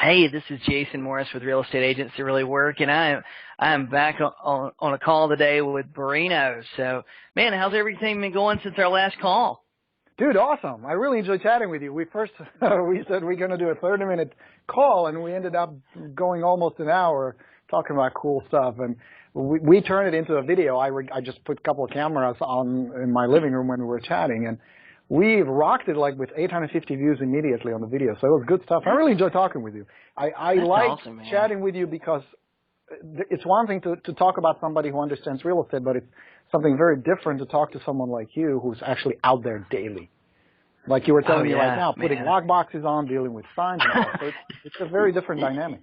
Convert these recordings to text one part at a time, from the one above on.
Hey, this is Jason Morris with Real Estate Agents That Really Work, and I am back on a call today with Borino. So, man, how's everything been going since our last call? Dude, awesome. I really enjoyed chatting with you. We said we're going to do a 30-minute call, and we ended up going almost an hour talking about cool stuff. And we turned it into a video. I just put a couple of cameras on in my living room when we were chatting, and we rocked it like with 850 views immediately on the video. So it was good stuff. I really enjoyed talking with you. I like awesome, chatting with you because it's one thing to talk about somebody who understands real estate, but it's something very different to talk to someone like you who's actually out there daily. Like you were telling me right now, putting lock boxes on, dealing with signs and stuff. So it's a very different dynamic.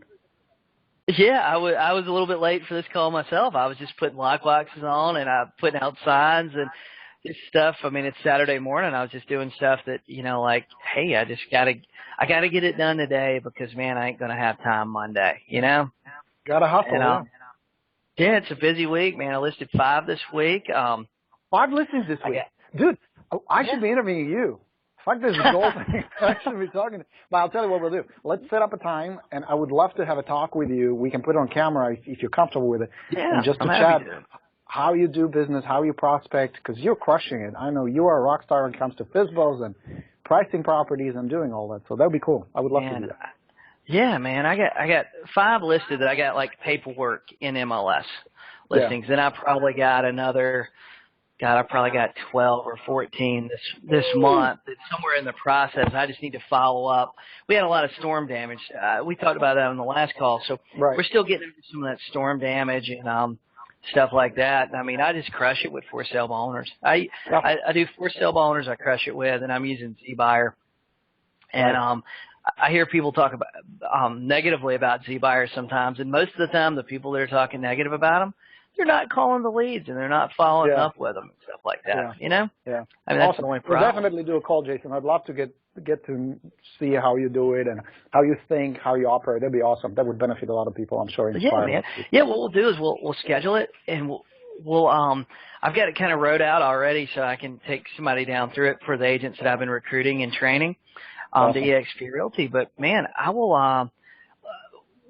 Yeah, I was a little bit late for this call myself. I was just putting lock boxes on and putting out signs and just stuff. I mean, it's Saturday morning. I was just doing stuff that, like, hey, I gotta get it done today because, man, I ain't going to have time Monday, Got to hustle, and, yeah, it's a busy week, man. I listed 5 this week. 5 listings this week. Dude, I should be interviewing you. Fuck this goal thing. I should be talking. But I'll tell you what we'll do. Let's set up a time, and I would love to have a talk with you. We can put it on camera if you're comfortable with it. Yeah, and just to chat how you do business, how you prospect, because you're crushing it. I know you are a rock star when it comes to FSBOs and pricing properties and doing all that. So that would be cool. I would love to do that. Yeah, man. I got 5 listed that I got like paperwork in MLS listings. Then I probably got another. I probably got 12 or 14 this month. It's somewhere in the process. I just need to follow up. We had a lot of storm damage. We talked about that on the last call. So we're still getting into some of that storm damage and stuff like that. I mean, I just crush it with for sale by owners. I do for sale by owners. I crush it with, and I'm using ZBuyer. And I hear people talk about negatively about ZBuyer sometimes, and most of the time, the people that are talking negative about them, they're not calling the leads and they're not following up with them and stuff like that. Yeah. I mean, that's the only problem. We'll definitely do a call, Jason. I'd love to get to see how you do it and how you think, how you operate. That'd be awesome. That would benefit a lot of people, I'm sure. Yeah, man. Yeah, what we'll do is we'll schedule it and we'll I've got it kind of wrote out already so I can take somebody down through it for the agents that I've been recruiting and training to eXp Realty. But man, I will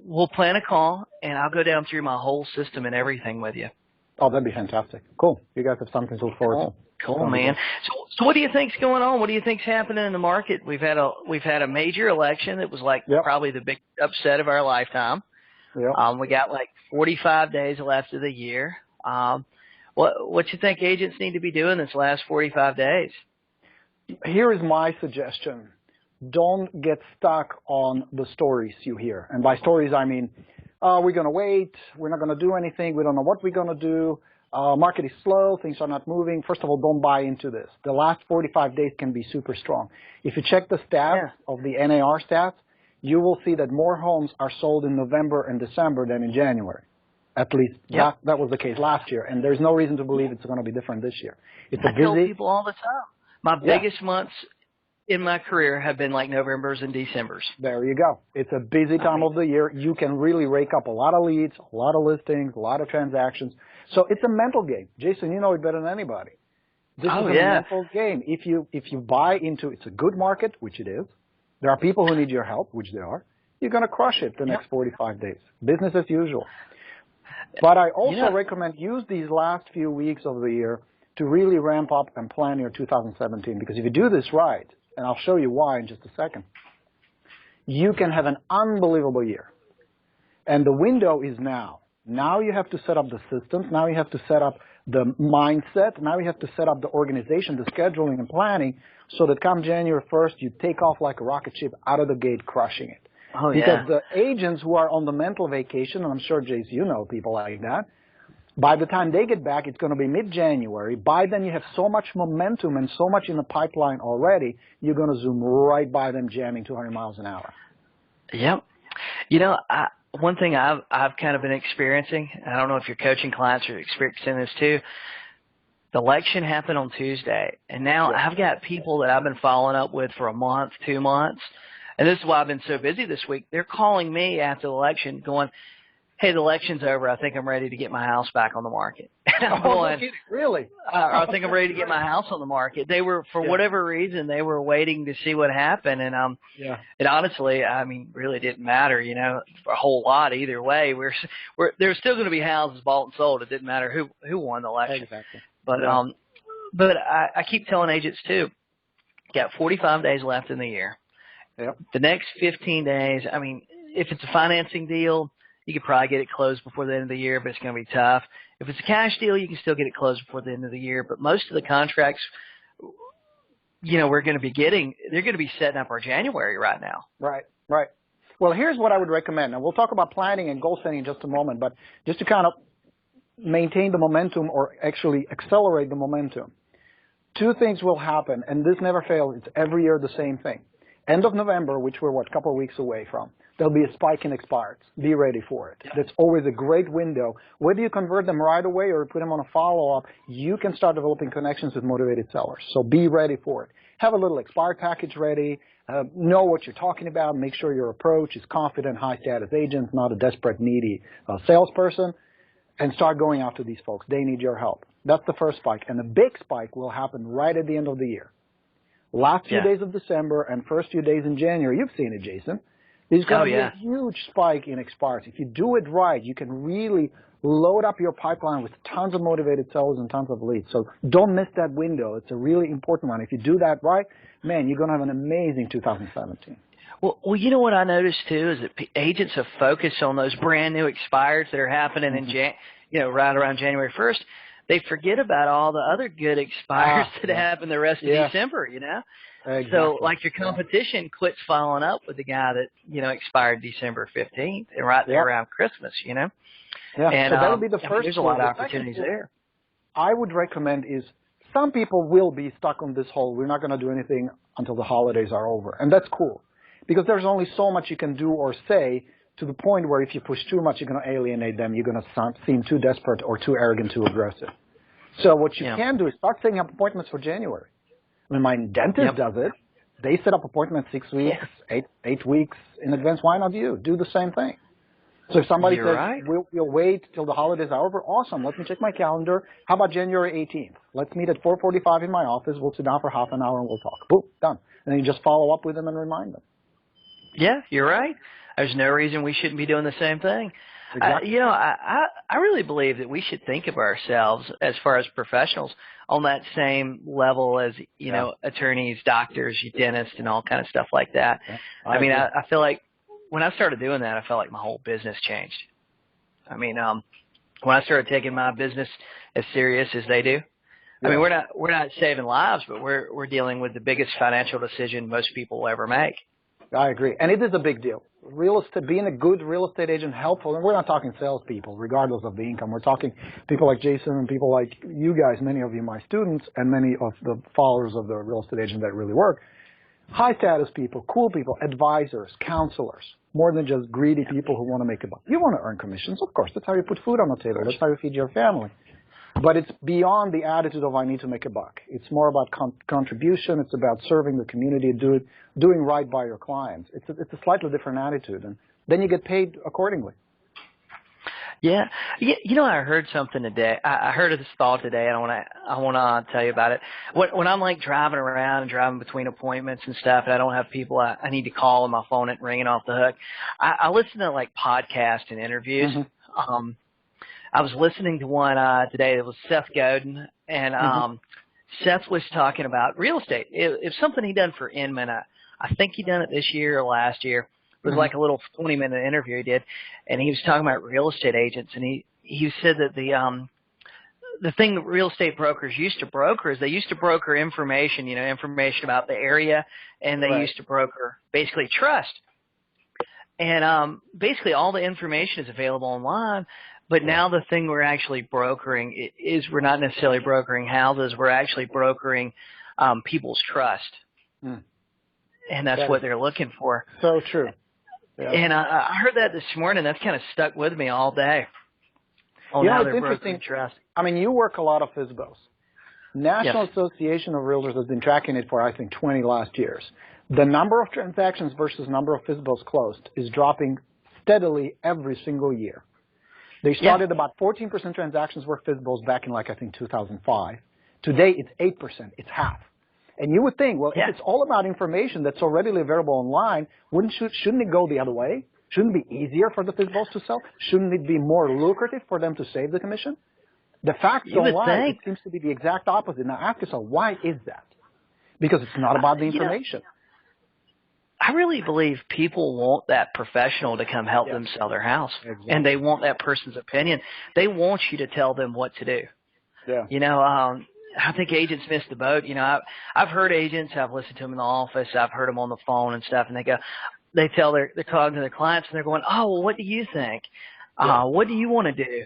we'll plan a call, and I'll go down through my whole system and everything with you. Oh, that'd be fantastic. Cool. You guys have something to look forward to. Cool, man. So what do you think's going on? What do you think's happening in the market? We've had a major election that was like probably the big upset of our lifetime. We got like 45 days left of the year. What you think agents need to be doing this last 45 days? Here is my suggestion. Don't get stuck on the stories you hear. And by stories, I mean, we're going to wait. We're not going to do anything. We don't know what we're going to do. Market is slow. Things are not moving. First of all, don't buy into this. The last 45 days can be super strong. If you check the stats of the NAR stats, you will see that more homes are sold in November and December than in January. At least that was the case last year. And there's no reason to believe it's going to be different this year. I tell people all the time. My biggest months in my career have been like Novembers and Decembers. There you go. It's a busy time of the year. You can really rake up a lot of leads, a lot of listings, a lot of transactions. So it's a mental game. Jason, you know it better than anybody. This is a mental game. If you buy into it's a good market, which it is, there are people who need your help, which they are, you're going to crush it the next 45 days. Business as usual. But I also recommend use these last few weeks of the year to really ramp up and plan your 2017. Because if you do this right, and I'll show you why in just a second, you can have an unbelievable year. And the window is now. Now you have to set up the systems. Now you have to set up the mindset. Now you have to set up the organization, the scheduling and planning, so that come January 1st, you take off like a rocket ship out of the gate crushing it. Because the agents who are on the mental vacation, and I'm sure, Jace, you know people like that, by the time they get back, it's going to be mid-January. By then, you have so much momentum and so much in the pipeline already, you're going to zoom right by them jamming 200 miles an hour. Yep. One thing I've kind of been experiencing, I don't know if your coaching clients are experiencing this too, the election happened on Tuesday, and now I've got people that I've been following up with for a month, 2 months, and this is why I've been so busy this week. They're calling me after the election going, hey, the election's over. I think I'm ready to get my house back on the market. And I'm going, really? I think I'm ready to get my house on the market. They were, for whatever reason, they were waiting to see what happened. And it honestly, I mean, really didn't matter, you know, a whole lot either way. There's still going to be houses bought and sold. It didn't matter who won the election. Exactly. But I keep telling agents too, got 45 days left in the year. Yep. The next 15 days, I mean, if it's a financing deal, you could probably get it closed before the end of the year, but it's going to be tough. If it's a cash deal, you can still get it closed before the end of the year. But most of the contracts, you know, they're going to be setting up our January right now. Right. Well, here's what I would recommend. And we'll talk about planning and goal setting in just a moment, but just to kind of maintain the momentum or actually accelerate the momentum, two things will happen, and this never fails. It's every year the same thing. End of November, which we're, a couple of weeks away from, there'll be a spike in expireds. Be ready for it. That's always a great window. Whether you convert them right away or put them on a follow-up, you can start developing connections with motivated sellers. So be ready for it. Have a little expired package ready. Know what you're talking about. Make sure your approach is confident, high-status agents, not a desperate, needy salesperson. And start going after these folks. They need your help. That's the first spike. And the big spike will happen right at the end of the year. Last few days of December and first few days in January. You've seen it, Jason. There's going to be a huge spike in expires. If you do it right, you can really load up your pipeline with tons of motivated sellers and tons of leads. So don't miss that window. It's a really important one. If you do that right, man, you're going to have an amazing 2017. Well, you know what I noticed too is that agents have focused on those brand new expires that are happening in right around January 1st. They forget about all the other good expires that happen the rest of December, you know? Exactly. So, like, your competition quits following up with the guy that, you know, expired December 15th and right there around Christmas, you know? Yeah, and, so that'll be the first. There's a lot of opportunities there. I would recommend is some people will be stuck on this whole, we're not going to do anything until the holidays are over. And that's cool because there's only so much you can do or say to the point where if you push too much, you're going to alienate them. You're going to seem too desperate or too arrogant, too aggressive. So what you can do is start setting up appointments for January. I mean, my dentist does it. They set up appointments 6 weeks, 8 weeks in advance. Why not you? Do the same thing. So if somebody says, we'll wait till the holidays are over, awesome. Let me check my calendar. How about January 18th? Let's meet at 4:45 in my office. We'll sit down for half an hour and we'll talk. Boom, done. And then you just follow up with them and remind them. Yeah, you're right. There's no reason we shouldn't be doing the same thing. Exactly. I really believe that we should think of ourselves as far as professionals on that same level as, you know, attorneys, doctors, dentists, and all kind of stuff like that. Yeah, I feel like when I started doing that, I felt like my whole business changed. I mean, when I started taking my business as serious as they do, I mean, we're not saving lives, but we're dealing with the biggest financial decision most people will ever make. I agree. And it is a big deal. Real estate, being a good real estate agent, helpful, and we're not talking salespeople, regardless of the income. We're talking people like Jason and people like you guys, many of you my students, and many of the followers of the real estate agent that really work. High status people, cool people, advisors, counselors, more than just greedy people who want to make a buck. You want to earn commissions, of course. That's how you put food on the table. That's how you feed your family. But it's beyond the attitude of I need to make a buck. It's more about contribution. It's about serving the community, doing right by your clients. It's a slightly different attitude, and then you get paid accordingly. Yeah, you know, I heard something today. I heard of this thought today, and I want to tell you about it. When I'm like driving around and driving between appointments and stuff, and I don't have people I need to call, and my phone isn't ringing off the hook, I listen to like podcasts and interviews. Mm-hmm. I was listening to one today that was Seth Godin, and Seth was talking about real estate. It's something he done for Inman. I think he done it this year or last year. It was like a little 20-minute interview he did, and he was talking about real estate agents, and he said that the thing that real estate brokers used to broker is they used to broker information, you know, information about the area, and they used to broker basically trust. And basically all the information is available online. But now the thing we're actually brokering is we're not necessarily brokering houses. We're actually brokering people's trust. And that's what they're looking for. So true. Yeah. And I heard that this morning. That's kind of stuck with me all day. You know, it's interesting. Trust. I mean, you work a lot of FSBOs. National Association of Realtors has been tracking it for, I think, 20 last years. The number of transactions versus number of FSBOs closed is dropping steadily every single year. They started about 14% transactions were physicals back in, like, I think 2005. Today, it's 8%. It's half. And you would think, well, if it's all about information that's so readily available online, shouldn't it go the other way? Shouldn't it be easier for the physicals to sell? Shouldn't it be more lucrative for them to save the commission? The facts don't lie. It seems to be the exact opposite. Now, ask yourself, why is that? Because it's not about the information. I really believe people want that professional to come help them sell their house, and they want that person's opinion. They want you to tell them what to do. Yeah. You know, I think agents miss the boat. You know, I've heard agents. I've listened to them in the office. I've heard them on the phone and stuff, and they tell they're talking to their clients, and they're going, "Oh, well, what do you think? What do you want to do?"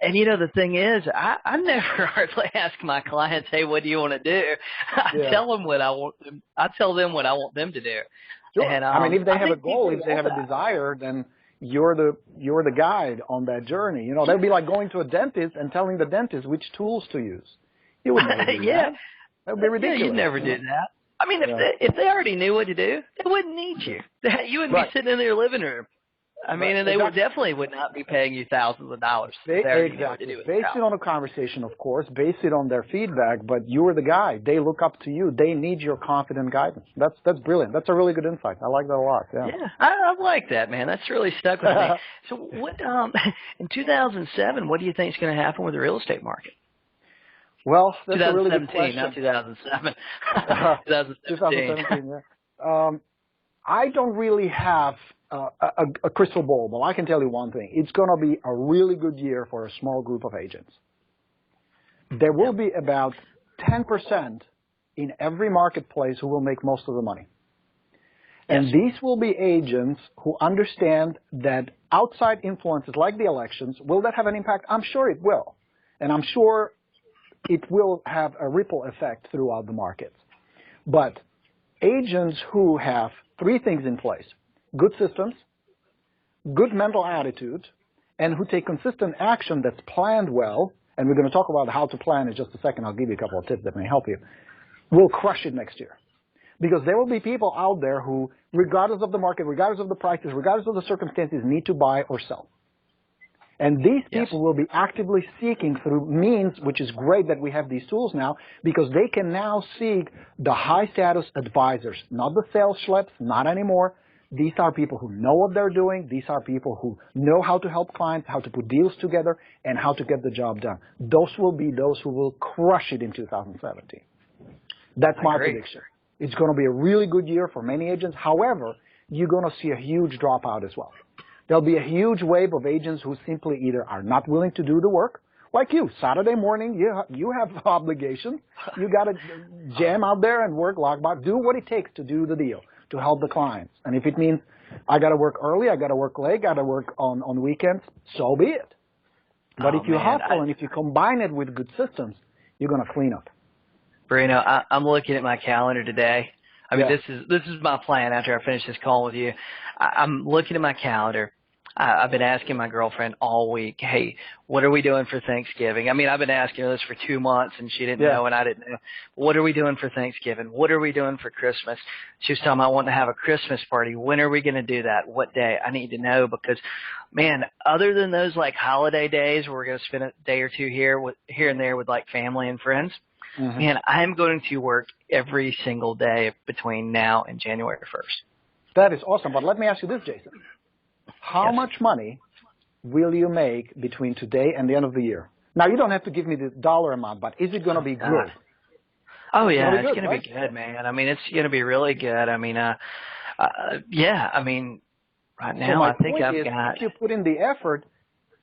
And, you know, the thing is, I never hardly ask my clients, "Hey, what do you want to do?" I tell them what I want them. I tell them what I want them to do. Sure. And, I mean, if they have a goal, if they have a desire, then you're the guide on that journey. You know, that'd be like going to a dentist and telling the dentist which tools to use. You would never do that. That would be ridiculous. Yeah, you'd never do that. I mean, if they already knew what to do, they wouldn't need you. You wouldn't be sitting in their living room. I mean, and they definitely would not be paying you thousands of dollars. Exactly. Base it on a conversation, of course. Base it on their feedback, but you're the guy. They look up to you. They need your confident guidance. That's brilliant. That's a really good insight. I like that a lot. Yeah, I like that, man. That's really stuck with me. So what, in 2007, what do you think is going to happen with the real estate market? Well, that's a really good question. Not 2007. 2017, yeah. I don't really have a crystal ball, but I can tell you one thing. It's going to be a really good year for a small group of agents. There will be about 10% in every marketplace who will make most of the money. And these will be agents who understand that outside influences like the elections, will that have an impact? I'm sure it will. And I'm sure it will have a ripple effect throughout the markets. But agents who have three things in place: good systems, good mental attitude, and who take consistent action that's planned well, and we're going to talk about how to plan in just a second. I'll give you a couple of tips that may help you, will crush it next year. Because there will be people out there who, regardless of the market, regardless of the prices, regardless of the circumstances, need to buy or sell. And these people will be actively seeking through means, which is great that we have these tools now, because they can now seek the high-status advisors, not the sales schleps, not anymore. These are people who know what they're doing. These are people who know how to help clients, how to put deals together, and how to get the job done. Those will be those who will crush it in 2017. That's my prediction. It's going to be a really good year for many agents. However, you're going to see a huge dropout as well. There'll be a huge wave of agents who simply either are not willing to do the work, like you. Saturday morning, you have obligations. You got to jam out there and work lockbox. Do what it takes to do the deal, to help the clients. And if it means I got to work early, I got to work late, got to work on weekends, so be it. But if you hustle and if you combine it with good systems, you're going to clean up. Borino, I'm looking at my calendar today. I mean, this is my plan after I finish this call with you. I'm looking at my calendar. I've been asking my girlfriend all week, hey, what are we doing for Thanksgiving? I mean, I've been asking her this for 2 months, and she didn't know, and I didn't know. What are we doing for Thanksgiving? What are we doing for Christmas? She was telling me I want to have a Christmas party. When are we going to do that? What day? I need to know because, man, other than those, like, holiday days where we're going to spend a day or two here and there with, like, family and friends, man, I'm going to work every single day between now and January 1st. That is awesome. But let me ask you this, Jason. How much money will you make between today and the end of the year? Now, you don't have to give me the dollar amount, but is it going to be good? Oh, yeah, it's going to be good, man. I mean, it's going to be really good. I mean, I mean, right now I think I've got... If you put in the effort,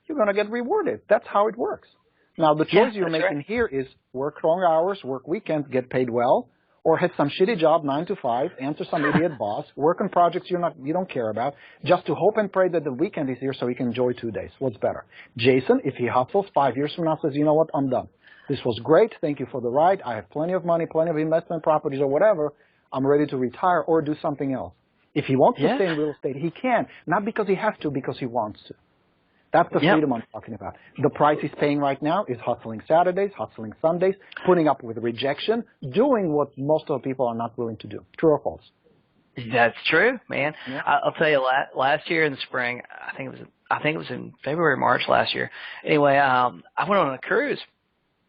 you're going to get rewarded. That's how it works. Now, the choice you're making here is work long hours, work weekends, get paid well, or have some shitty job 9 to 5, answer some idiot boss, work on projects you don't care about, just to hope and pray that the weekend is here so he can enjoy 2 days. What's better? Jason, if he hustles 5 years from now, says, you know what, I'm done. This was great. Thank you for the ride. I have plenty of money, plenty of investment properties or whatever. I'm ready to retire or do something else. If he wants to stay in real estate, he can. Not because he has to, because he wants to. That's the freedom I'm talking about. The price he's paying right now is hustling Saturdays, hustling Sundays, putting up with rejection, doing what most of the people are not willing to do. True or false? That's true, man. Yeah. I'll tell you, last year in the spring, I think it was I think it was in February, March last year. Anyway, I went on a cruise.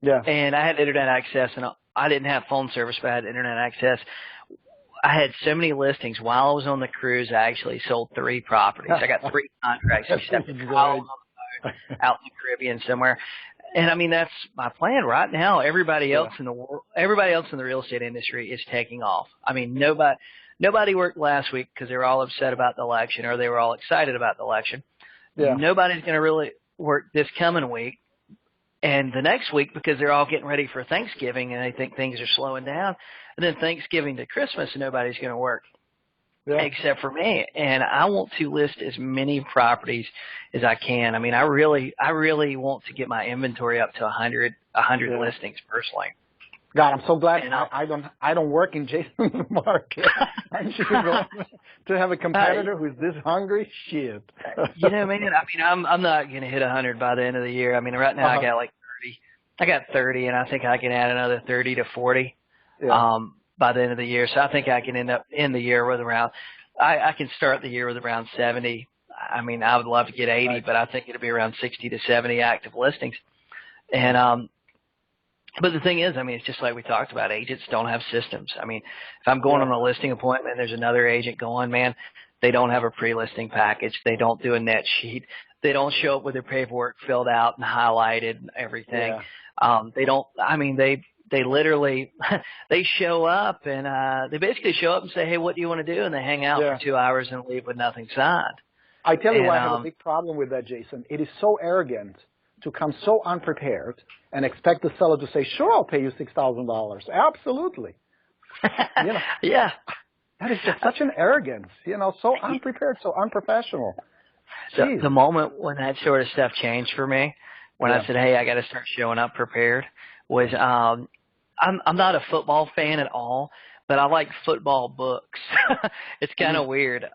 Yeah. And I had internet access, and I didn't have phone service, but I had internet access. I had so many listings. While I was on the cruise, I actually sold 3 properties. I got 3 contracts accepted while I was on the boat out in the Caribbean somewhere. And I mean, that's my plan right now. Everybody else in the world, everybody else in the real estate industry is taking off. I mean, nobody worked last week because they were all upset about the election, or they were all excited about the election. Yeah. Nobody's going to really work this coming week and the next week because they're all getting ready for Thanksgiving and they think things are slowing down. And then Thanksgiving to Christmas, nobody's going to work except for me. And I want to list as many properties as I can. I mean, I really want to get my inventory up to 100 listings personally. God, I'm so glad I don't work in Jason's market. I'm sure to have a competitor who's this hungry. Shit. You know, man. I mean, I'm not going to hit 100 by the end of the year. I mean, right now I got like 30. I got 30, and I think I can add another 30 to 40 by the end of the year. So I think I can end up in the year with around. I can start the year with around 70. I mean, I would love to get 80, but I think it'll be around 60 to 70 active listings. And but the thing is, I mean, it's just like we talked about. Agents don't have systems. I mean, if I'm going on a listing appointment, there's another agent going, man, they don't have a pre-listing package. They don't do a net sheet. They don't show up with their paperwork filled out and highlighted and everything. They don't. I mean, they literally they show up and they basically show up and say, hey, what do you want to do? And they hang out for 2 hours and leave with nothing signed. I tell you why I have a big problem with that, Jason. It is so arrogant to come so unprepared and expect the seller to say, sure, I'll pay you $6,000. Absolutely. You know, yeah. That is just such an arrogance, you know, so unprepared, so unprofessional. The moment when that sort of stuff changed for me, when I said, hey, I got to start showing up prepared, was I'm not a football fan at all, but I like football books. It's kind of weird.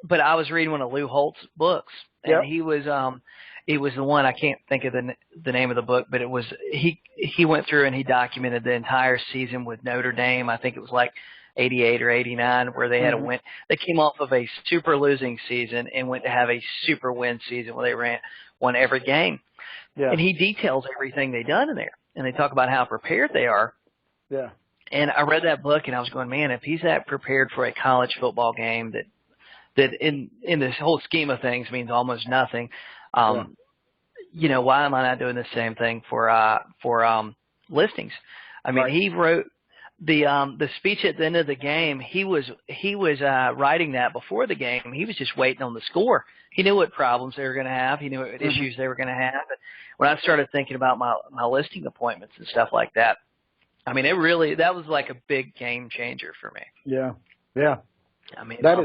But I was reading one of Lou Holtz's books, and he was it was the one, I can't think of the name of the book, but it was he went through and he documented the entire season with Notre Dame. I think it was like 88 or 89 where they had a win. They came off of a super losing season and went to have a super win season where they won every game. Yeah. And he details everything they done in there, and they talk about how prepared they are. Yeah. And I read that book and I was going, man, if he's that prepared for a college football game that in this whole scheme of things means almost nothing. You know, why am I not doing the same thing for listings? I mean, he wrote the speech at the end of the game. He was writing that before the game. He was just waiting on the score. He knew what problems they were going to have. He knew what issues they were going to have. But when I started thinking about my listing appointments and stuff like that, I mean, that was like a big game changer for me. Yeah. Yeah. I mean, that's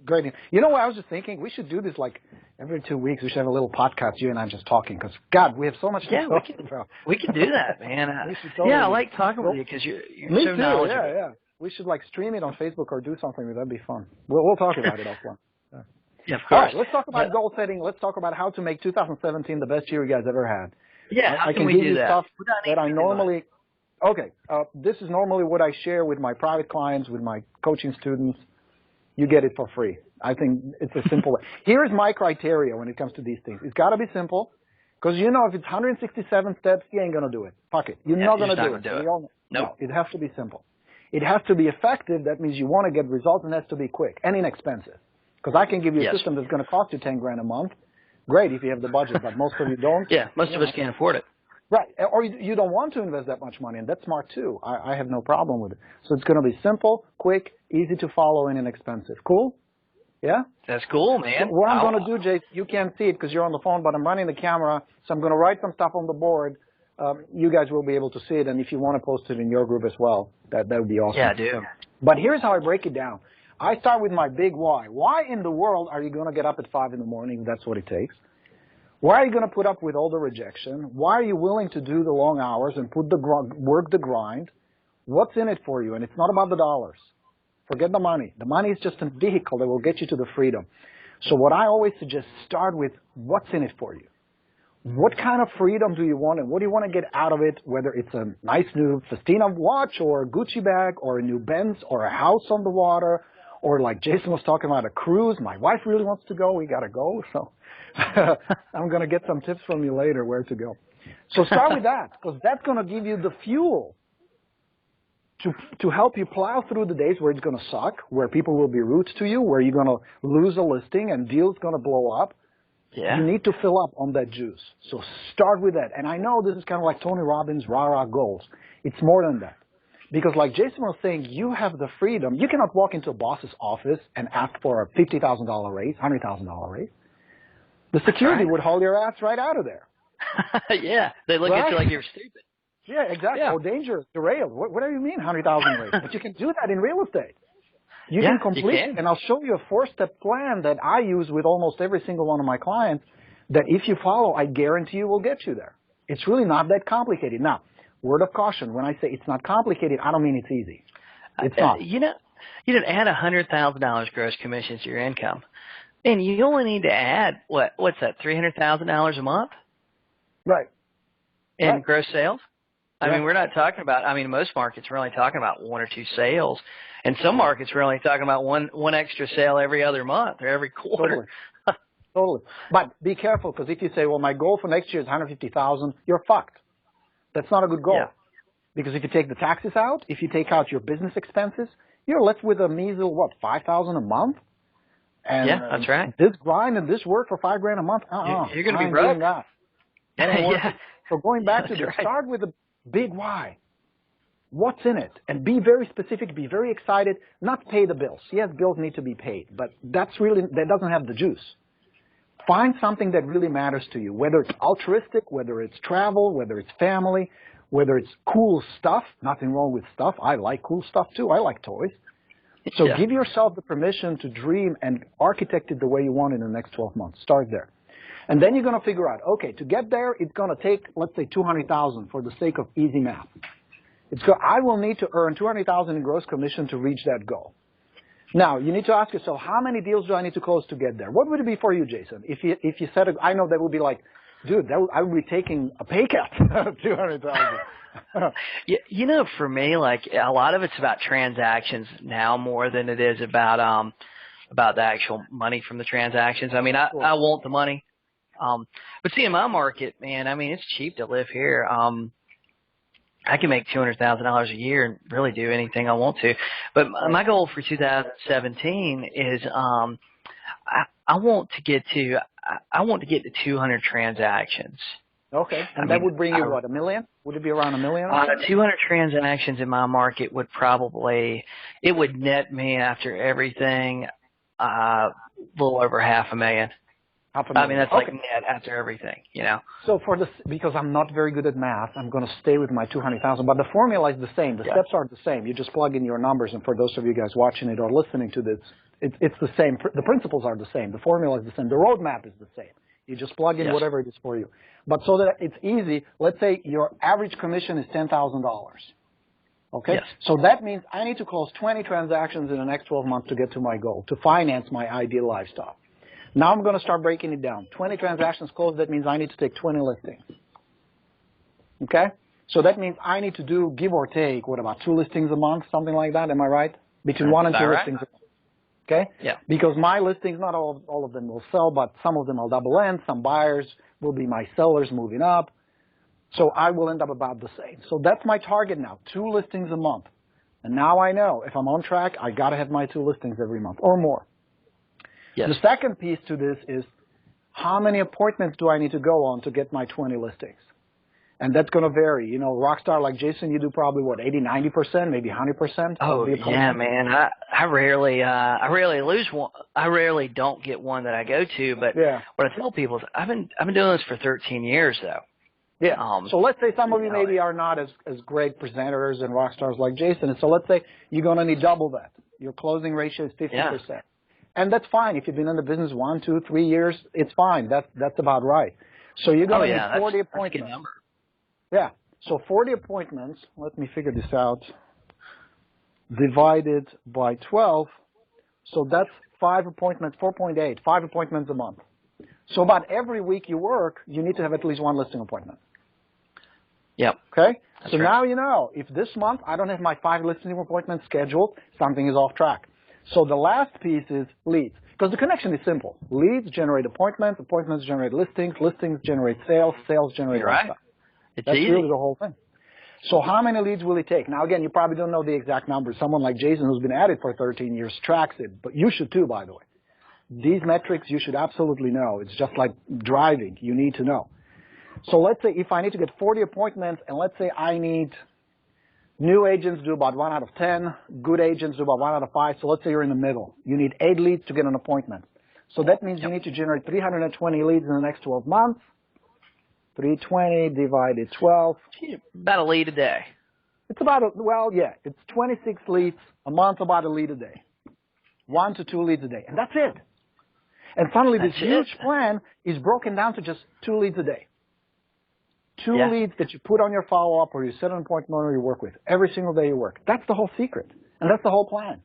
great. You know what I was just thinking? We should do this like every 2 weeks. We should have a little podcast, you and I just talking, because, God, we have so much to talk about. We can do that, man. I like talking with you because you're so knowledgeable. Yeah. We should like stream it on Facebook or do something. That'd be fun. We'll talk about it offline. Yeah, of course. All right, let's talk about goal setting. Let's talk about how to make 2017 the best year you guys ever had. Yeah, I can give we do you that? Stuff that I normally. Okay, this is normally what I share with my private clients, with my coaching students. You get it for free. I think it's a simple way. Here's my criteria when it comes to these things. It's got to be simple, because you know if it's 167 steps, you ain't going to do it. Fuck it. You're not going to do it. No, it has to be simple. It has to be effective. That means you want to get results, and it has to be quick and inexpensive. Because I can give you a system that's going to cost you $10,000 a month. Great if you have the budget, but most of you don't. Yeah, most of us can't afford it. Right. Or you don't want to invest that much money, and that's smart too. I have no problem with it. So it's going to be simple, quick, easy to follow, and inexpensive. Cool? Yeah? That's cool, man. So what I'm going to do, Jay, you can't see it because you're on the phone, but I'm running the camera, so I'm going to write some stuff on the board. You guys will be able to see it, and if you want to post it in your group as well, that would be awesome. Yeah, I do. But here's how I break it down. I start with my big why. Why in the world are you going to get up at 5 in the morning if that's what it takes? Why are you going to put up with all the rejection? Why are you willing to do the long hours and work the grind? What's in it for you? And it's not about the dollars. Forget the money. The money is just a vehicle that will get you to the freedom. So what I always suggest, start with what's in it for you. What kind of freedom do you want, and what do you want to get out of it, whether it's a nice new Festina watch or a Gucci bag or a new Benz or a house on the water Or like Jason was talking about a cruise. My wife really wants to go. We got to go. So I'm going to get some tips from you later where to go. So start with that, because that's going to give you the fuel to help you plow through the days where it's going to suck, where people will be rude to you, where you're going to lose a listing and deal's going to blow up. Yeah. You need to fill up on that juice. So start with that. And I know this is kind of like Tony Robbins' rah-rah goals. It's more than that. Because like Jason was saying, you have the freedom. You cannot walk into a boss's office and ask for a $50,000 raise, $100,000 raise. The security would haul your ass right out of there. Yeah. They look at you like you're stupid. Yeah, exactly. Yeah. Oh, dangerous, derailed. What do you mean 100,000 raise? But you can do that in real estate. You can complete it, and I'll show you a 4-step plan that I use with almost every single one of my clients that if you follow, I guarantee you will get you there. It's really not that complicated. Now, word of caution, when I say it's not complicated, I don't mean it's easy. It's not. You didn't add $100,000 gross commissions to your income. And you only need to add, what's that, $300,000 a month? Right. In gross sales? I mean, we're not talking about, most markets we're only talking about 1 or 2 sales. And some markets we're only talking about one extra sale every other month or every quarter. Totally. But be careful, because if you say, well, my goal for next year is 150,000, you're fucked. That's not a good goal. Yeah. Because if you take the taxes out, if you take out your business expenses, you're left with a measly, $5,000 a month? And, yeah, that's right. This grind and this work for $5,000 a month, you're going to be broke. Yeah. So going back to this, start with a big why. What's in it? And be very specific, be very excited, not pay the bills. Yes, bills need to be paid, but that doesn't have the juice. Find something that really matters to you, whether it's altruistic, whether it's travel, whether it's family, whether it's cool stuff. Nothing wrong with stuff. I like cool stuff too. I like toys. So give yourself the permission to dream and architect it the way you want in the next 12 months. Start there. And then you're going to figure out, okay, to get there, it's going to take, let's say, $200,000 for the sake of easy math. I will need to earn $200,000 in gross commission to reach that goal. Now, you need to ask yourself, how many deals do I need to close to get there? What would it be for you, Jason? If you said, I know that would be like, dude, I would be taking a pay cut, 200,000. For me, like a lot of it's about transactions now more than it is about the actual money from the transactions. I mean, I want the money. But see, in my market, man, it's cheap to live here. I can make $200,000 a year and really do anything I want to. But my goal for 2017 is I want to get to 200 transactions. Okay, and that would bring you what, $1 million? Would it be around $1 million? 200 transactions in my market would net me after everything a little over $500,000. That's like net after everything, So because I'm not very good at math, I'm going to stay with my 200,000. But the formula is the same. The steps are the same. You just plug in your numbers, and for those of you guys watching it or listening to this, it's the same. The principles are the same. The formula is the same. The roadmap is the same. You just plug in whatever it is for you. But so that it's easy, let's say your average commission is $10,000. Okay? Yes. So that means I need to close 20 transactions in the next 12 months to get to my goal, to finance my ideal lifestyle. Now I'm going to start breaking it down. 20 transactions closed, that means I need to take 20 listings. Okay? So that means I need to do, give or take, about 2 listings a month, something like that, am I right? Between 1 and 2 listings a month. Okay? Yeah. Because my listings, not all of them will sell, but some of them will double end. Some buyers will be my sellers moving up. So I will end up about the same. So that's my target now, 2 listings a month. And now I know if I'm on track, I got to have my 2 listings every month or more. Yes. The second piece to this is how many appointments do I need to go on to get my 20 listings? And that's going to vary. Rockstar like Jason, you do probably 80, 90%, maybe 100%. Oh, yeah, man. I rarely lose one. I rarely don't get one that I go to. But what I tell people is I've been doing this for 13 years, though. Yeah. So let's say some of you maybe are not as great presenters and rock stars like Jason. And so let's say you're going to need double that. Your closing ratio is 50%. Yeah. And that's fine. If you've been in the business 1, 2, 3 years, it's fine. That's about right. So you're going to need 40 appointments. That's a good number. Yeah. So 40 appointments, let me figure this out, divided by 12. So that's 5 appointments, 4.8, 5 appointments a month. So about every week you work, you need to have at least 1 listing appointment. Yep. Okay? Now you know, if this month I don't have my 5 listing appointments scheduled, something is off track. So the last piece is leads. Because the connection is simple. Leads generate appointments, appointments generate listings, listings generate sales, sales generate lifestyle. It's That's easy. really the whole thing. So how many leads will it take? Now, again, you probably don't know the exact numbers. Someone like Jason, who's been at it for 13 years, tracks it. But you should too, by the way. These metrics you should absolutely know. It's just like driving. You need to know. So let's say if I need to get 40 appointments, and let's say I need new agents do about 1 out of 10, good agents do about 1 out of 5. So let's say you're in the middle. You need 8 leads to get an appointment. So that means you need to generate 320 leads in the next 12 months. 320 divided 12. About a lead a day. It's about, it's 26 leads a month, about a lead a day. 1 to 2 leads a day. And that's it. And suddenly this huge plan is broken down to just 2 leads a day. 2 leads that you put on your follow-up or you set an appointment or you work with every single day you work. That's the whole secret. And that's the whole plan.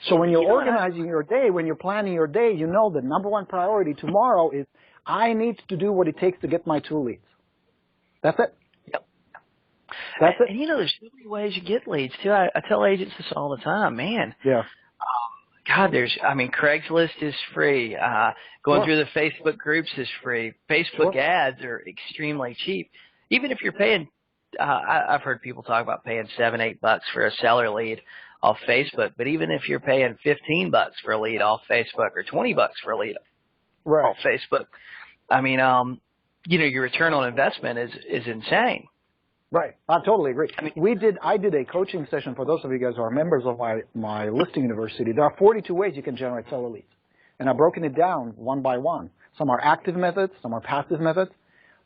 So when you're organizing your day, when you're planning your day, you know the number one priority tomorrow is I need to do what it takes to get my 2 leads. That's it. Yep. That's it. And there's so many ways you get leads too. I tell agents this all the time, man. Yeah. God, Craigslist is free. Going through the Facebook groups is free. Facebook ads are extremely cheap. Even if you're paying, I've heard people talk about paying $7-8 for a seller lead off Facebook. But even if you're paying $15 for a lead off Facebook or $20 for a lead off Facebook, your return on investment is insane. Right. I totally agree. I did a coaching session for those of you guys who are members of my listing university. There are 42 ways you can generate seller leads. And I've broken it down one by one. Some are active methods, some are passive methods.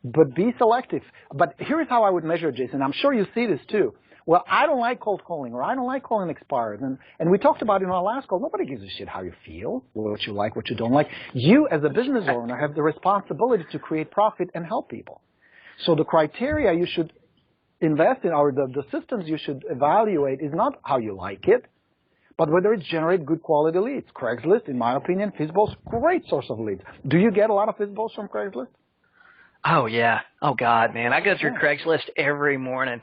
But be selective. But here's how I would measure it, Jason. I'm sure you see this too. Well, I don't like cold calling, or I don't like calling expired. And we talked about it in our last call. Nobody gives a shit how you feel, what you like, what you don't like. You, as a business owner, have the responsibility to create profit and help people. So the criteria you should invest in, or the systems you should evaluate, is not how you like it, but whether it generates good quality leads. Craigslist, in my opinion, FizzBo's great source of leads. Do you get a lot of FizzBos from Craigslist? Oh, yeah. Oh, God, man. I go through Craigslist every morning.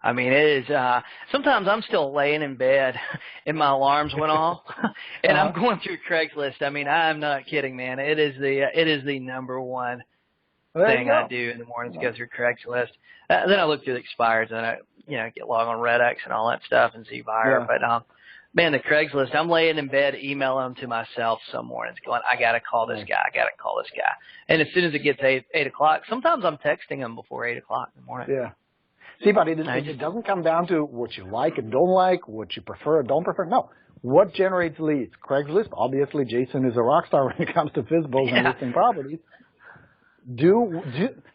It is, sometimes I'm still laying in bed and my alarms went off and I'm going through Craigslist. I'm not kidding, man. It is the number one thing I do in the mornings, go through Craigslist. Then I look through the expires and I, get logged on Redux and all that stuff and see buyer. But, man, the Craigslist, I'm laying in bed, emailing them to myself some mornings going, I got to call this guy. I got to call this guy. And as soon as it gets 8 o'clock, sometimes I'm texting them before 8 o'clock in the morning. Yeah. See, but it doesn't come down to what you like and don't like, what you prefer or don't prefer. No. What generates leads? Craigslist, obviously, Jason is a rock star when it comes to FizzBos and listing properties.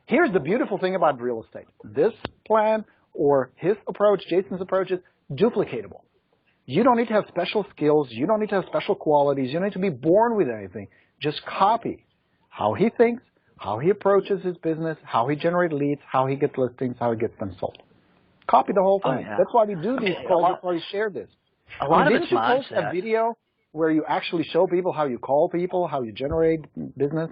Here's the beautiful thing about real estate. This plan or his approach, Jason's approach, is duplicatable. You don't need to have special skills. You don't need to have special qualities. You don't need to be born with anything. Just copy how he thinks, how he approaches his business, how he generates leads, how he gets listings, how he gets them sold. Copy the whole thing. That's why we do these calls. That's why we share this. A lot of it's mindset. Didn't you post a video where you actually show people how you call people, how you generate business?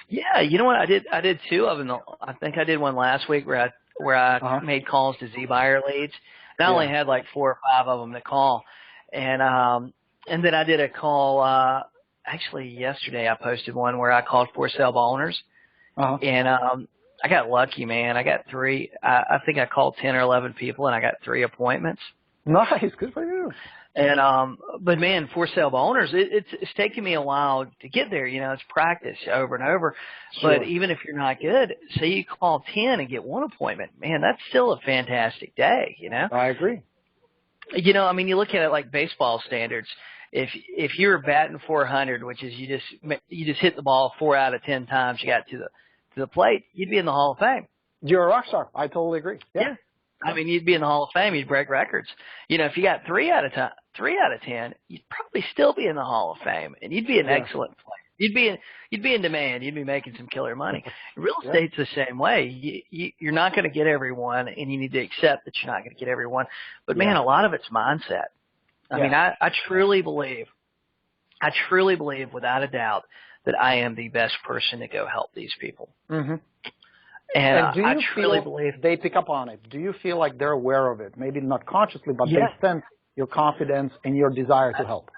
Yeah, you know what? I did 2 of them. I think I did one last week where I made calls to Z-Buyer leads. And I only had like 4 or 5 of them to call. And then I did a call, actually yesterday I posted one where I called for sale by owners. And I got lucky, man. I got 3. I think I called 10 or 11 people, and I got 3 appointments. Nice, good for you. And but man, for sale by owners, it's taken me a while to get there. It's practice over and over. Sure. But even if you're not good, say you call 10 and get 1 appointment, man, that's still a fantastic day. I agree. You look at it like baseball standards. If you're batting 400, which is you just hit the ball 4 out of 10 times you got to the plate, you'd be in the Hall of Fame. You're a rock star. I totally agree. Yeah. You'd be in the Hall of Fame. You'd break records. If you got 3 out of 10, you'd probably still be in the Hall of Fame, and you'd be an excellent player. You'd be in demand. You'd be making some killer money. Real estate's the same way. You're not going to get everyone, and you need to accept that you're not going to get everyone. But man, a lot of it's mindset. I truly believe without a doubt that I am the best person to go help these people. Mm-hmm. And do you truly believe they pick up on it? Do you feel like they're aware of it? Maybe not consciously, but they sense your confidence and your desire to help.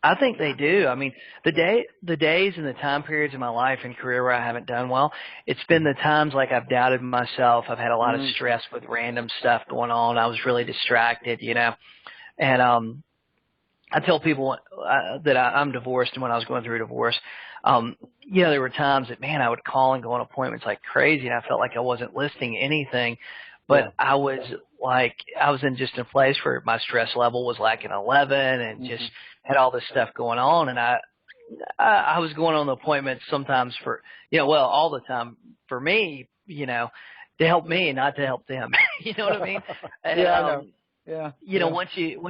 I think they do. I mean, the days and the time periods in my life and career where I haven't done well, it's been the times like I've doubted myself. I've had a lot of stress with random stuff going on. I was really distracted, and I tell people that I'm divorced, and when I was going through a divorce, there were times that, man, I would call and go on appointments like crazy, and I felt like I wasn't listing anything, but I was in just a place where my stress level was like an 11 and just had all this stuff going on, and I was going on the appointments sometimes for, all the time for me, to help me, not to help them. You know what I mean? And, I know. Yeah. Once you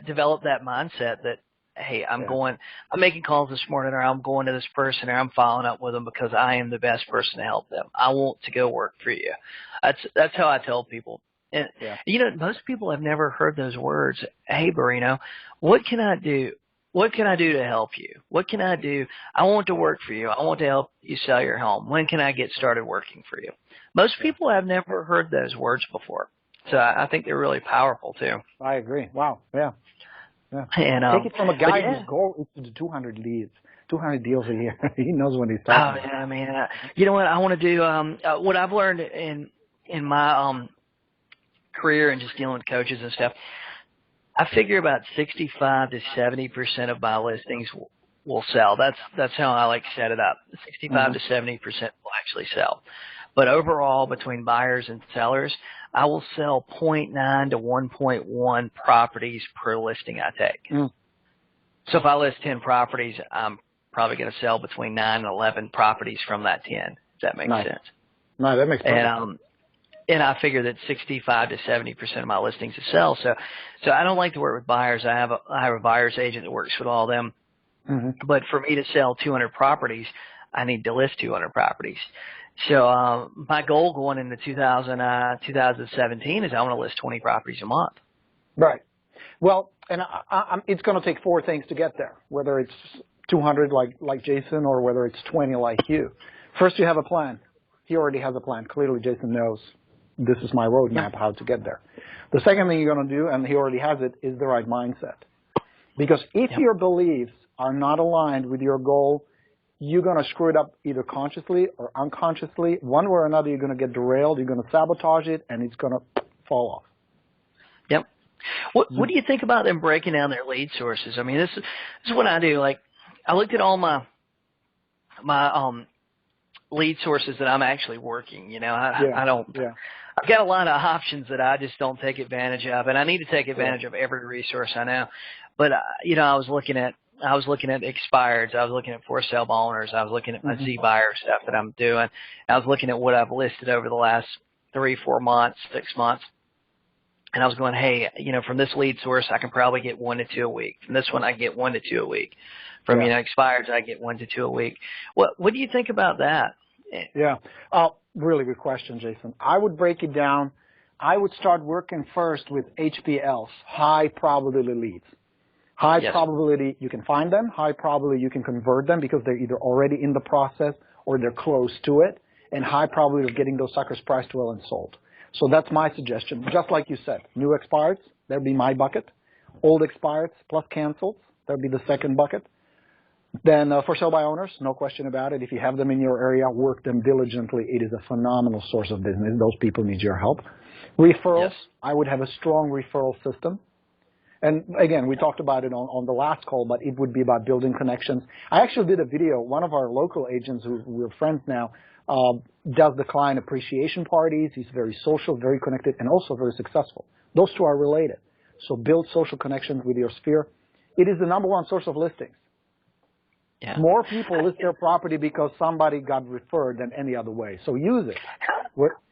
develop that mindset that, hey, I'm making calls this morning, or I'm going to this person, or I'm following up with them because I am the best person to help them. I want to go work for you. That's how I tell people. And most people have never heard those words. Hey, Borino, what can I do? What can I do to help you? What can I do? I want to work for you. I want to help you sell your home. When can I get started working for you? Most people have never heard those words before. So I think they're really powerful too. I agree. Wow. Yeah. And, take it from a guy whose goal is to do 200 leads, 200 deals a year. He knows what he's talking about. Oh, yeah, man. You know what? I want to do, what I've learned in my, career and just dealing with coaches and stuff. I figure about 65 to 70% of my listings will sell. That's how I like to set it up. 65 to 70% will actually sell. But overall, between buyers and sellers, I will sell 0.9 to 1.1 properties per listing I take. So if I list 10 properties, I'm probably going to sell between 9 and 11 properties from that 10. Does that make sense? No, that makes sense. And I figure that 65 to 70% of my listings will sell. So I don't like to work with buyers. I have a buyer's agent that works with all of them. But for me to sell 200 properties, I need to list 200 properties. So my goal going into 2017 is I want to list 20 properties a month. Right. Well, and it's going to take four things to get there, whether it's 200 like Jason or whether it's 20 like you. First, you have a plan. He already has a plan. Clearly, Jason knows this is my roadmap, how to get there. The second thing you're going to do, and he already has it, is the right mindset. Because if your beliefs are not aligned with your goal, you're going to screw it up either consciously or unconsciously. One way or another, you're going to get derailed, you're going to sabotage it, and it's going to fall off. Yep. What do you think about them breaking down their lead sources? I mean, this is what I do. Like, I looked at all my lead sources that I'm actually working. I don't. I've got a lot of options that I just don't take advantage of, and I need to take advantage of every resource I know. But I was looking at expireds. I was looking at for sale by owners. I was looking at my Z buyer stuff that I'm doing. I was looking at what I've listed over the last 3, 4 months, 6 months. And I was going, hey, from this lead source, I can probably get 1 to 2 a week. From this one, I get 1 to 2 a week. From, expireds, I get 1 to 2 a week. What do you think about that? Yeah. Really good question, Jason. I would break it down. I would start working first with HPLs, high probability leads. High probability, you can find them. High probability, you can convert them because they're either already in the process or they're close to it. And high probability of getting those suckers priced well and sold. So that's my suggestion. Just like you said, new expireds, that would be my bucket. Old expireds plus cancels, that would be the second bucket. Then for sale by owners, no question about it. If you have them in your area, work them diligently. It is a phenomenal source of business. Those people need your help. Referrals, I would have a strong referral system. And again, we talked about it on the last call, but it would be about building connections. I actually did a video. One of our local agents, who we're friends now, does the client appreciation parties. He's very social, very connected, and also very successful. Those two are related. So build social connections with your sphere. It is the number one source of listings. Yeah. More people list their property because somebody got referred than any other way. So use it.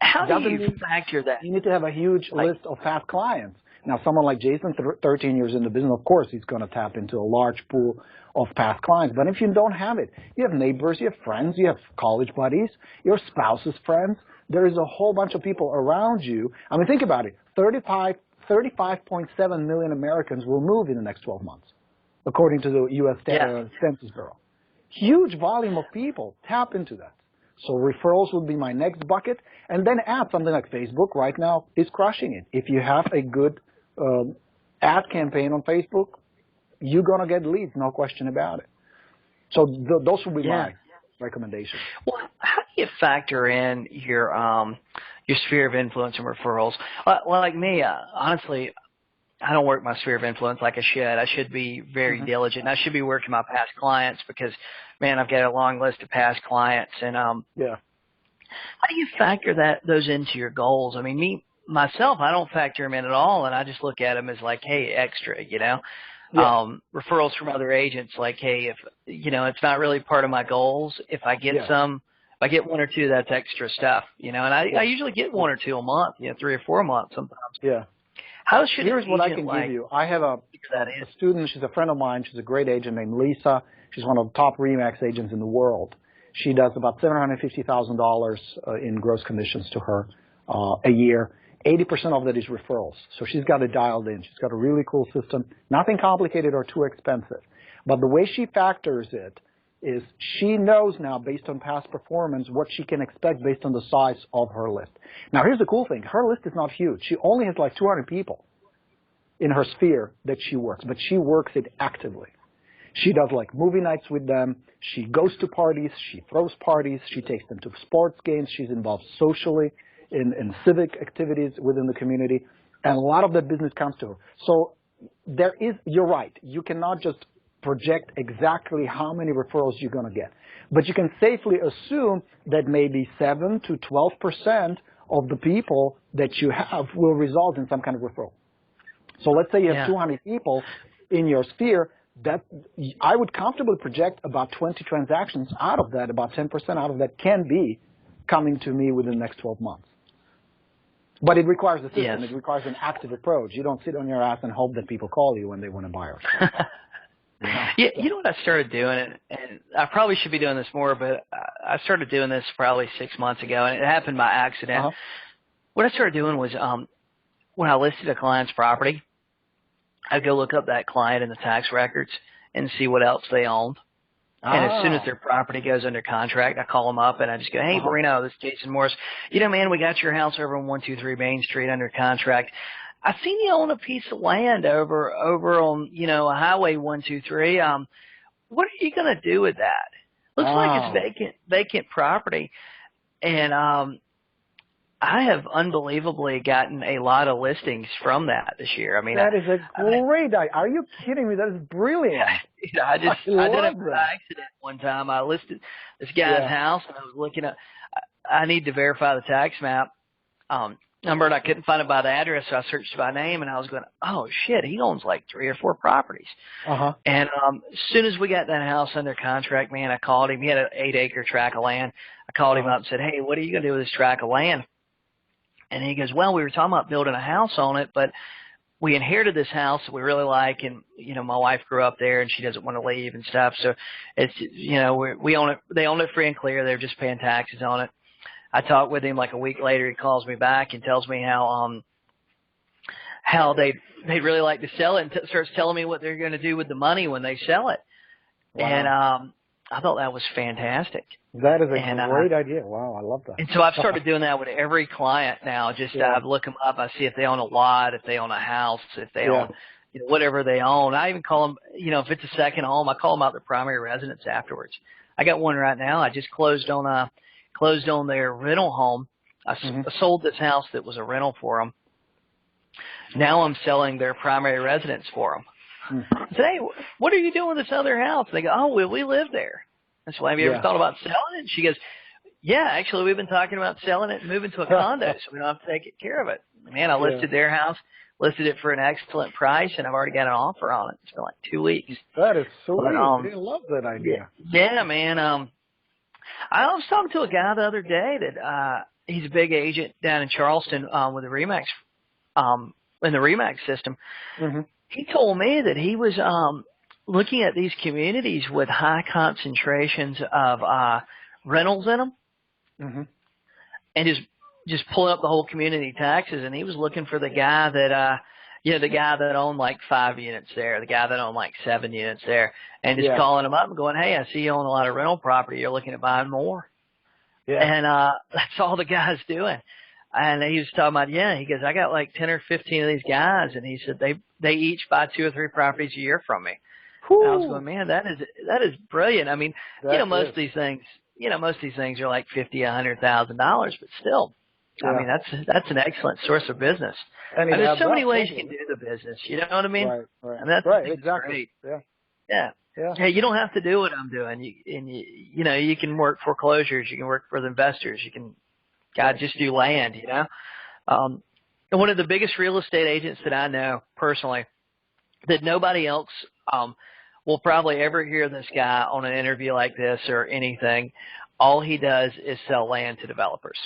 How do you factor that? You need to have a huge list of past clients. Now, someone like Jason, 13 years in the business, of course, he's going to tap into a large pool of past clients. But if you don't have it, you have neighbors, you have friends, you have college buddies, your spouse's friends. There is a whole bunch of people around you. I mean, think about it. 35.7 million Americans will move in the next 12 months, according to the U.S. Census Bureau. Huge volume of people. Tap into that. So referrals would be my next bucket. And then add something like Facebook right now is crushing it. If you have a good ad campaign on Facebook, you're going to get leads, no question about it. So those would be my recommendations. Well, how do you factor in your sphere of influence and referrals? Like me, honestly, I don't work my sphere of influence like I should. I should be very diligent. I should be working my past clients because, man, I've got a long list of past clients. And how do you factor those into your goals? I mean, myself, I don't factor them in at all, and I just look at them as like, hey, extra, you know. Referrals from other agents, like, hey, if, you know, it's not really part of my goals. If I get if I get one or two, that's extra stuff, you know, and I usually get one or two a month, you know, 3 or 4 a month sometimes. Yeah. How should Here's what I can give you. I have a student, she's a friend of mine, she's a great agent named Lisa. She's one of the top RE/MAX agents in the world. She does about $750,000 in gross commissions to her a year. 80% of that is referrals. So she's got it dialed in. She's got a really cool system, nothing complicated or too expensive. But the way she factors it is she knows now, based on past performance, what she can expect based on the size of her list. Now, here's the cool thing. Her list is not huge. She only has like 200 people in her sphere that she works, but she works it actively. She does like movie nights with them. She goes to parties. She throws parties. She takes them to sports games. She's involved socially in civic activities within the community, and a lot of that business comes to her. So you're right, you cannot just project exactly how many referrals you're going to get, but you can safely assume that maybe 7 to 12% of the people that you have will result in some kind of referral. So let's say you have 200 people in your sphere, that I would comfortably project about 20 transactions out of that, about 10% out of that can be coming to me within the next 12 months. But it requires a system. Yes. It requires an active approach. You don't sit on your ass and hope that people call you when they want to buy or sell. You know what I started doing, and I probably should be doing this more, but I started doing this probably 6 months ago, and it happened by accident. What I started doing was when I listed a client's property, I'd go look up that client in the tax records and see what else they owned. And as soon as their property goes under contract, I call them up and I just go, hey, Borino, this is Jason Morris. You know, man, we got your house over on 123 Main Street under contract. I seen you own a piece of land over on, you know, Highway 123. What are you going to do with that? Looks like it's vacant property. And I have unbelievably gotten a lot of listings from that this year. I mean, that is a great idea. Are you kidding me? That is brilliant. I did it by accident one time. I listed this guy's house, and I was looking at. I need to verify the tax map number, and I couldn't find it by the address, so I searched by name, and I was going, oh shit, he owns like 3 or 4 properties. And as soon as we got that house under contract, man, I called him. He had an 8-acre tract of land. I called him up and said, hey, what are you going to do with this tract of land? And he goes, well, we were talking about building a house on it, but we inherited this house that we really like, and, you know, my wife grew up there, and she doesn't want to leave and stuff. So it's, you know, we own it. They own it free and clear. They're just paying taxes on it. I talked with him like a week later. He calls me back and tells me how they'd really like to sell it, and starts telling me what they're going to do with the money when they sell it. And I thought that was fantastic. That is a great idea. Wow, I love that. And so I've started doing that with every client now. Just I look them up. I see if they own a lot, if they own a house, if they own, you know, whatever they own. I even call them, you know, if it's a second home, I call them out their primary residence afterwards. I got one right now. I just closed on their rental home. I sold this house that was a rental for them. Now I'm selling their primary residence for them. I said, hey, what are you doing with this other house? And they go, oh, well, we live there. I said, well, have you ever thought about selling it? And she goes, yeah, actually, we've been talking about selling it and moving to a condo so we don't have to take care of it. Man, I listed their house, listed it for an excellent price, and I've already got an offer on it. It's been like 2 weeks. That is sweet. I love that idea. Yeah, man. I was talking to a guy the other day that he's a big agent down in Charleston with the RE/MAX, in the RE/MAX system. He told me that he was looking at these communities with high concentrations of rentals in them, and just pulling up the whole community taxes. And he was looking for the guy that, the guy that owned like 5 units there, the guy that owned like 7 units there, and just calling him up and going, hey, I see you own a lot of rental property. You're looking at buying more. And that's all the guy's doing. And he was talking about, he goes, I got like 10 or 15 of these guys. And he said they each buy 2 or 3 properties a year from me. And I was going, man, that is brilliant. I mean, most of these things are like $50,000-$100,000, but still, I mean, that's an excellent source of business. And there's so many ways you can do the business. You know what I mean? Right. And that's Exactly. Great. Yeah. Hey, you don't have to do what I'm doing. You can work foreclosures. You can work for the investors. You can, just do land. And one of the biggest real estate agents that I know personally, that nobody else will probably ever hear this guy on an interview like this or anything. All he does is sell land to developers.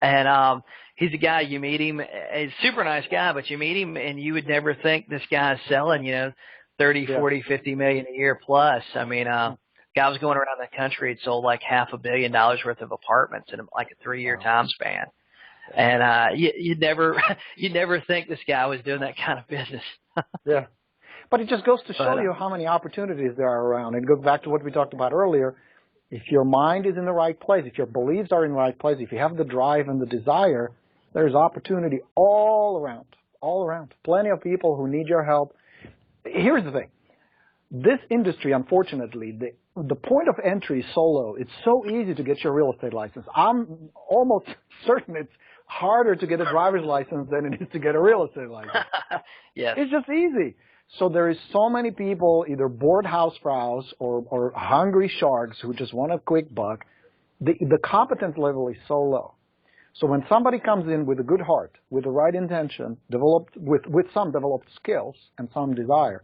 And he's a guy, you meet him, he's a super nice guy, but you meet him and you would never think this guy's selling, 30, 40, 50 million a year plus. I mean, guy was going around the country and sold like $500 million worth of apartments in like a 3-year time span. And you'd never think this guy was doing that kind of business. Yeah. But it just goes to show you how many opportunities there are around. And go back to what we talked about earlier. If your mind is in the right place, if your beliefs are in the right place, if you have the drive and the desire, there's opportunity all around. Plenty of people who need your help. Here's the thing. This industry, unfortunately, the point of entry is so low. It's so easy to get your real estate license. I'm almost certain it's harder to get a driver's license than it is to get a real estate license. Yes. It's just easy. So there is so many people, either bored housefrows or hungry sharks who just want a quick buck. The competence level is so low. So when somebody comes in with a good heart, with the right intention, developed with some developed skills and some desire,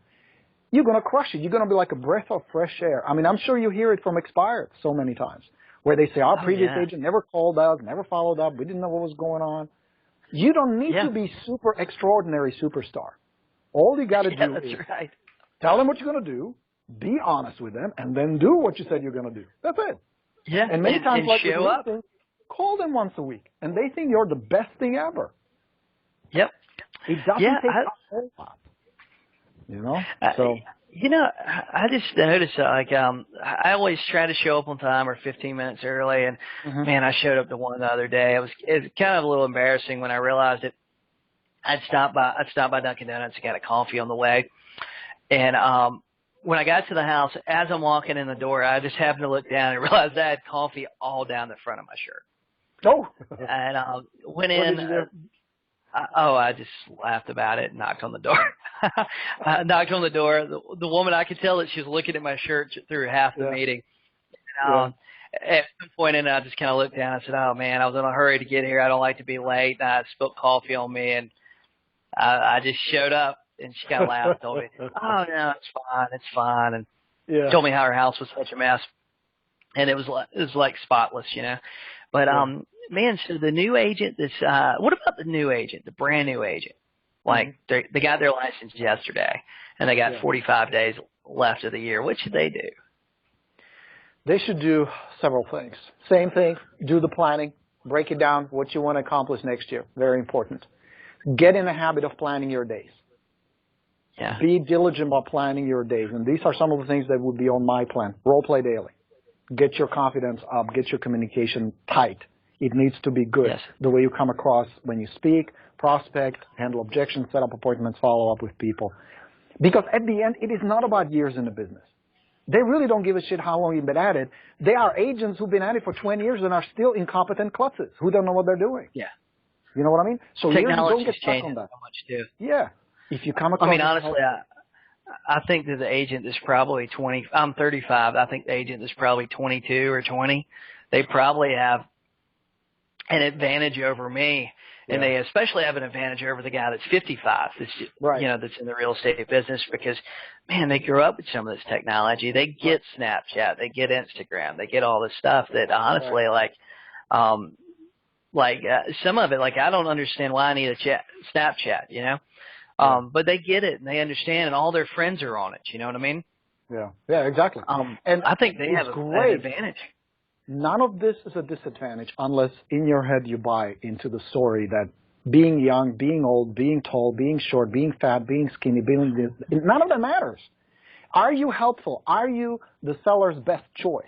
you're going to crush it. You're going to be like a breath of fresh air. I mean, I'm sure you hear it from expired so many times, where they say, our previous agent never called out, never followed up, we didn't know what was going on. You don't need to be super extraordinary superstar. All you got to do is tell them what you're going to do, be honest with them, and then do what you said you're going to do. That's it. Yeah. And many times, like show up. Call them once a week, and they think you're the best thing ever. Yep. It doesn't take a whole lot. So. I just noticed like I always try to show up on time or 15 minutes early, and man, I showed up to one the other day. It was kind of a little embarrassing when I realized it. I'd stopped by Dunkin' Donuts and got a coffee on the way, and when I got to the house, as I'm walking in the door, I just happened to look down and realized I had coffee all down the front of my shirt. Oh. And went in. I just laughed about it and knocked on the door. I knocked on the door. The woman, I could tell that she was looking at my shirt through half the meeting. And, at some point in it, I just kind of looked down and said, oh, man, I was in a hurry to get here. I don't like to be late. And I spilled coffee on me, and I just showed up. And she kind of laughed and told me, oh, no, it's fine. And told me how her house was such a mess. And it was like spotless, But, man, so the new agent what about the new agent, the brand new agent? Like, they got their license yesterday, and they got 45 days left of the year. What should they do? They should do several things. Same thing, do the planning, break it down, what you want to accomplish next year. Very important. Get in the habit of planning your days. Yeah. Be diligent about planning your days. And these are some of the things that would be on my plan. Role play daily. Get your confidence up. Get your communication tight. It needs to be good. Yes. The way you come across when you speak, prospect, handle objections, set up appointments, follow up with people. Because at the end, it is not about years in the business. They really don't give a shit how long you've been at it. They are agents who've been at it for 20 years and are still incompetent klutzes who don't know what they're doing. Yeah. You know what I mean? So technology don't get stuck on that. So much too. Yeah. If you come across, I mean, honestly, I think that the agent is probably 20. I'm 35. I think the agent is probably 22 or 20. They probably have an advantage over me, and they especially have an advantage over the guy that's 55. That's that's in the real estate business because, man, they grew up with some of this technology. They get Snapchat, they get Instagram, they get all this stuff that honestly, some of it, like I don't understand why I need a Snapchat, but they get it and they understand, and all their friends are on it. You know what I mean? Yeah. Yeah, exactly. And I think they have an advantage. None of this is a disadvantage unless in your head you buy into the story that being young, being old, being tall, being short, being fat, being skinny, being this, none of that matters. Are you helpful? Are you the seller's best choice?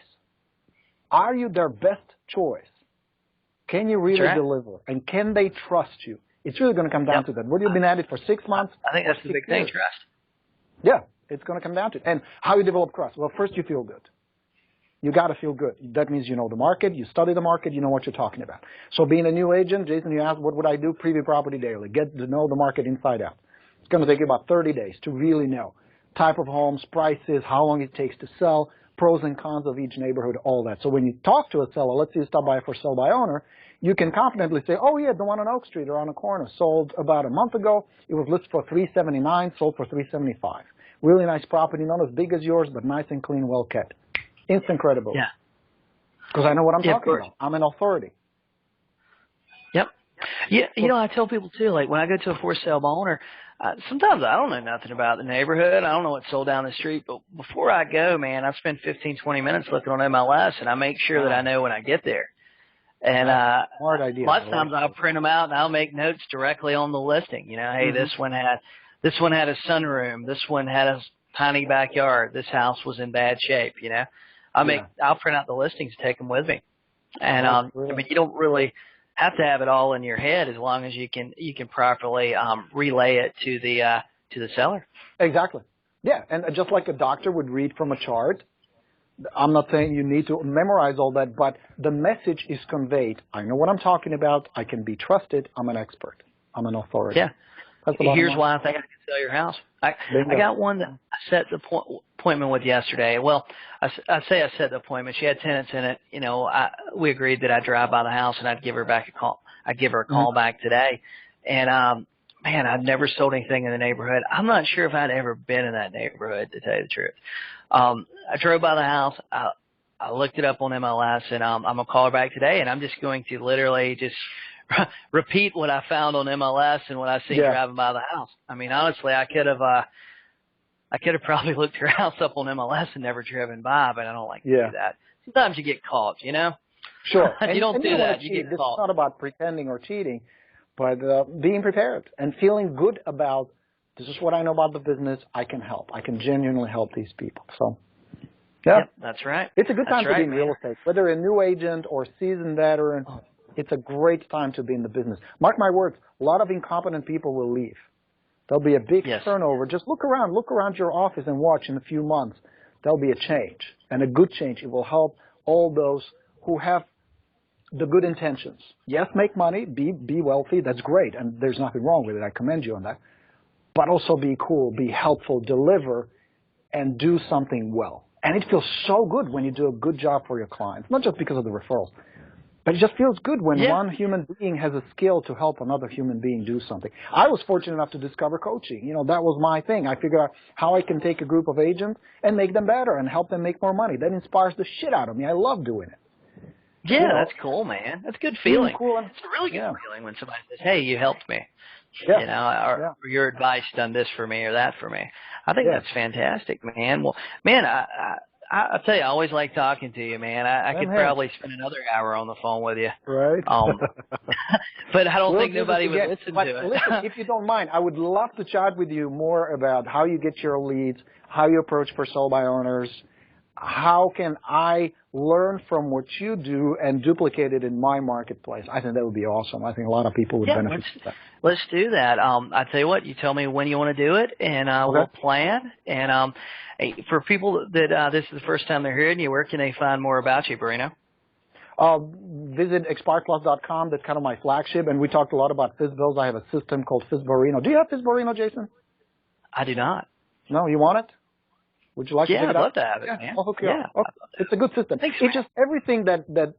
Are you their best choice? Can you really deliver? And can they trust you? It's really going to come down to that. Whether you've been at it for 6 months. I think that's the big thing, trust. Yeah, it's going to come down to it. And how you develop trust? Well, first you feel good. You got to feel good. That means you know the market, you study the market, you know what you're talking about. So being a new agent, Jason, you asked, what would I do? Preview property daily. Get to know the market inside out. It's going to take you about 30 days to really know type of homes, prices, how long it takes to sell, pros and cons of each neighborhood, all that. So when you talk to a seller, let's say you stop by for sell by owner, you can confidently say, oh yeah, the one on Oak Street around the corner sold about a month ago. It was listed for $379, sold for $375. Really nice property, not as big as yours, but nice and clean, well kept. Instant credibility. Yeah. Because I know what I'm talking about. I'm an authority. Yep. Yeah, you know, I tell people too, like when I go to a for sale by owner, sometimes I don't know nothing about the neighborhood. I don't know what's sold down the street. But before I go, man, I spend 15, 20 minutes looking on MLS, and I make sure that I know when I get there. And smart idea. A lot of times I'll print them out and I'll make notes directly on the listing. You know, hey, this one had a sunroom. This one had a tiny backyard. This house was in bad shape. You know, I'll print out the listings, take them with me. And I mean, you don't really have to have it all in your head as long as you can properly relay it to the seller. Exactly. Yeah, and just like a doctor would read from a chart, I'm not saying you need to memorize all that, but the message is conveyed. I know what I'm talking about. I can be trusted. I'm an expert. I'm an authority. Yeah. Here's why I think I can sell your house. I got one that I set the appointment with yesterday. Well, I set the appointment. She had tenants in it. You know, we agreed that I'd drive by the house and I'd give her back a call. I'd give her a call back today. And, man, I've never sold anything in the neighborhood. I'm not sure if I'd ever been in that neighborhood, to tell you the truth. I drove by the house. I looked it up on MLS, and I'm going to call her back today, and I'm just going to literally just repeat what I found on MLS and what I see driving by the house. I mean, honestly, I could have probably looked her house up on MLS and never driven by, but I don't like to do that. Sometimes you get caught, you know? Sure. You don't do that. You get caught. It's not about pretending or cheating, but being prepared and feeling good about, this is what I know about the business. I can help. I can genuinely help these people. So, Yep, that's right. It's a good time to be in real estate. Whether a new agent or seasoned veteran, it's a great time to be in the business. Mark my words, a lot of incompetent people will leave. There'll be a big turnover. Just look around your office and watch in a few months. There'll be a change, and a good change. It will help all those who have the good intentions. Yes, make money, be wealthy. That's great, and there's nothing wrong with it. I commend you on that. But also be cool, be helpful, deliver, and do something well. And it feels so good when you do a good job for your clients, not just because of the referrals, but it just feels good when one human being has a skill to help another human being do something. I was fortunate enough to discover coaching. You know, that was my thing. I figured out how I can take a group of agents and make them better and help them make more money. That inspires the shit out of me. I love doing it. Yeah, you know, that's cool, man. That's a good feeling. Cool. It's a really good feeling when somebody says, hey, you helped me. Yeah. You know, or your advice done this for me or that for me. I think that's fantastic, man. Well, man, I tell you, I always like talking to you, man. I could probably spend another hour on the phone with you. Right. But I don't think nobody would listen to it. Listen, if you don't mind, I would love to chat with you more about how you get your leads, how you approach for sale by owners. How can I learn from what you do and duplicate it in my marketplace? I think that would be awesome. I think a lot of people would benefit from that. Let's do that. I tell you what, you tell me when you want to do it, and we'll plan. And for people that this is the first time they're hearing you, where can they find more about you, Borino? Visit expiredplus.com. That's kind of my flagship. And we talked a lot about FizzBills. I have a system called Borino. Do you have Borino, Jason? I do not. No, you want it? Would you like to check it out? I'd love to have it, man. I'll hook you up. Okay. It's a good system. Thanks, it's just everything that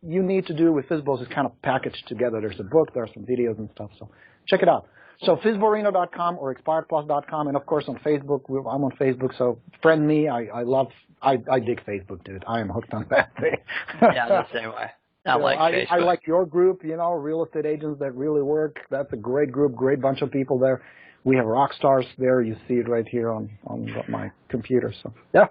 you need to do with FizzBills is kind of packaged together. There's a book, there are some videos and stuff. So check it out. So fizzborino.com or expiredplus.com, and of course on Facebook. I'm on Facebook, so friend me. I dig Facebook, dude. I am hooked on that thing. Yeah, the same way. I like Facebook. I like your group. You know, real estate agents that really work. That's a great group, great bunch of people there. We have rock stars there. You see it right here on my computer. So yeah,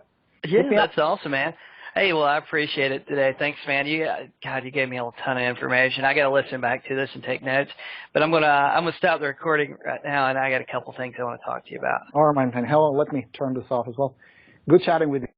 that's awesome, man. Hey, well, I appreciate it today. Thanks, man. You gave me a ton of information. I got to listen back to this and take notes. But I'm gonna stop the recording right now, and I got a couple things I want to talk to you about. All right, man. Helen, let me turn this off as well. Good chatting with you.